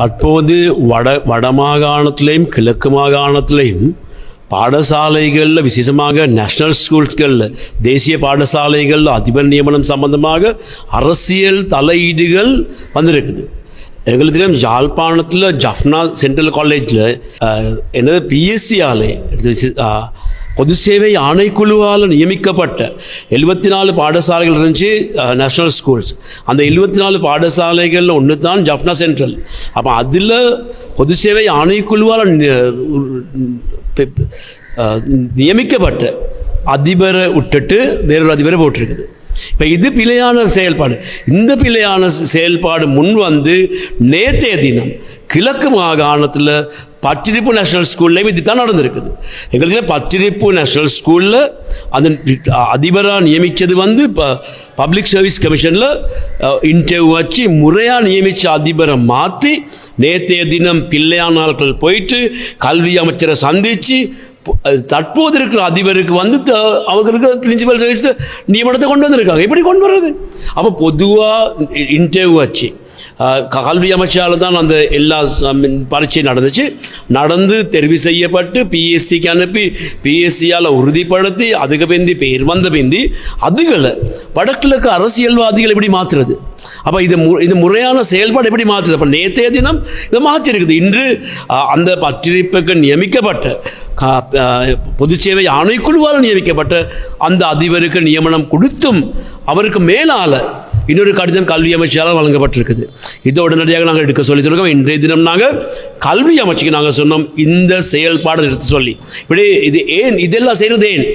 தற்போது வடமாகாணத்திலையும் கிழக்கு மாகாணத்திலையும் பாடசாலைகளில் விசேஷமாக நேஷனல் ஸ்கூல்ஸ்களில் தேசிய பாடசாலைகளில் அதிபர் நியமனம் சம்பந்தமாக அரசியல் தலையீடுகள் வந்திருக்குது. எங்களுக்கு தெரியும் யாழ்ப்பாணத்தில் ஜஃப்னா சென்ட்ரல் காலேஜில் என்னது பிஎஸ்சியாலே பொது சேவை ஆணைக்குழுவால் நியமிக்கப்பட்ட 74 பாடசாலைகள் இருந்துச்சு நேஷ்னல் ஸ்கூல்ஸ். அந்த 74 பாடசாலைகளில் ஒன்று தான் ஜஃப்னா சென்ட்ரல். அப்போ அதில் பொது சேவை ஆணைக்குழுவால் நியமிக்கப்பட்ட அதிபரை விட்டுட்டு வேறொரு அதிபரை போட்டிருக்குது. இப்போ இது பிழையான செயல்பாடு. இந்த பிழையான செயல்பாடு முன் வந்து நேற்றைய தினம் கிழக்கு மாகாணத்தில் பட்டிருப்பு நேஷனல் ஸ்கூல்லையும் இது தான் நடந்திருக்குது. எங்களுக்கு பட்டிருப்பு நேஷனல் ஸ்கூலில் அந்த அதிபராக நியமித்தது வந்து பப்ளிக் சர்வீஸ் கமிஷனில் இன்டர்வியூ வச்சு முறையாக நியமித்த அதிபரை மாற்றி நேற்றைய தினம் பிள்ளையான நாட்கள் போயிட்டு கல்வி அமைச்சரை சந்தித்து தற்போது இருக்கிற அதிபருக்கு வந்து அவங்களுக்கு பிரின்சிபல் சர்வீஸில் நியமனத்தை கொண்டு வந்திருக்காங்க. எப்படி கொண்டு வர்றது? அப்போ பொதுவாக இன்டர்வியூ வச்சு கல்வி அமைச்சால் தான் அந்த எல்லா பரீட்சை நடந்து தெரிவு செய்யப்பட்டு பிஎஸ்சிக்கு அனுப்பி பிஎஸ்சியால் உறுதிப்படுத்தி அதுக்கு பிந்தி பேர் வந்த பிந்தி அதுகளை வடகிழக்கு அரசியல்வாதிகள் எப்படி மாற்றுறது? அப்போ இது முறையான செயல்பாடு எப்படி மாற்றுறது? அப்போ நேற்றைய தினம் இதை மாற்றிருக்குது. இன்று அந்த பற்றிருப்புக்கு நியமிக்கப்பட்ட பொது சேவை ஆணைக்குழுவால் நியமிக்கப்பட்ட அந்த அதிபருக்கு நியமனம் கொடுத்தும் அவருக்கு மேலால் இன்னொரு கடிதம் கல்வி அமைச்சால் வழங்கப்பட்டிருக்குது. இதை உடனடியாக நாங்கள் எடுக்க சொல்லியிருக்கோம். இன்றைய தினம் நாங்கள் கல்வி அமைச்சுக்கு நாங்கள் சொன்னோம் இந்த செயல்பாடு நிறுத்த சொல்லி. இப்படி இதெல்லாம் செய்கிறது ஏன்?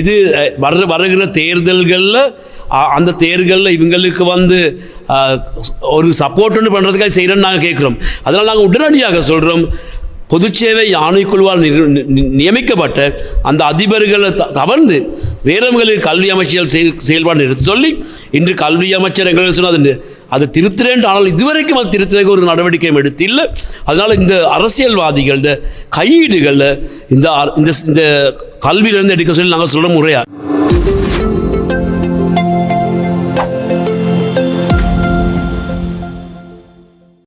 இது வருகிற தேர்தல்களில் அந்த தேர்தலில் இவங்களுக்கு வந்து ஒரு சப்போர்ட் ஒன்று பண்ணுறதுக்காக செய்கிறோன்னு நாங்கள் கேட்குறோம். அதனால் நாங்கள் உடனடியாக சொல்கிறோம், பொதுச்சேவை ஆணைக்குழுவால் நியமிக்கப்பட்ட அந்த அதிபர்களை தவிர்த்து வேறவங்களுக்கு கல்வி அமைச்சர் செயல்பாடு நிறுத்த சொல்லி இன்று கல்வி அமைச்சர் எங்களுக்கு சொன்னால் அது திருத்துறேன். ஆனால் இதுவரைக்கும் அது திருத்துறதுக்கு ஒரு நடவடிக்கையும் எடுத்து இல்லை. அதனால் இந்த அரசியல்வாதிகள் கையீடுகளில் இந்த கல்வியிலிருந்து எடுக்க சொல்லி நாங்கள் சொல்ல முறையாக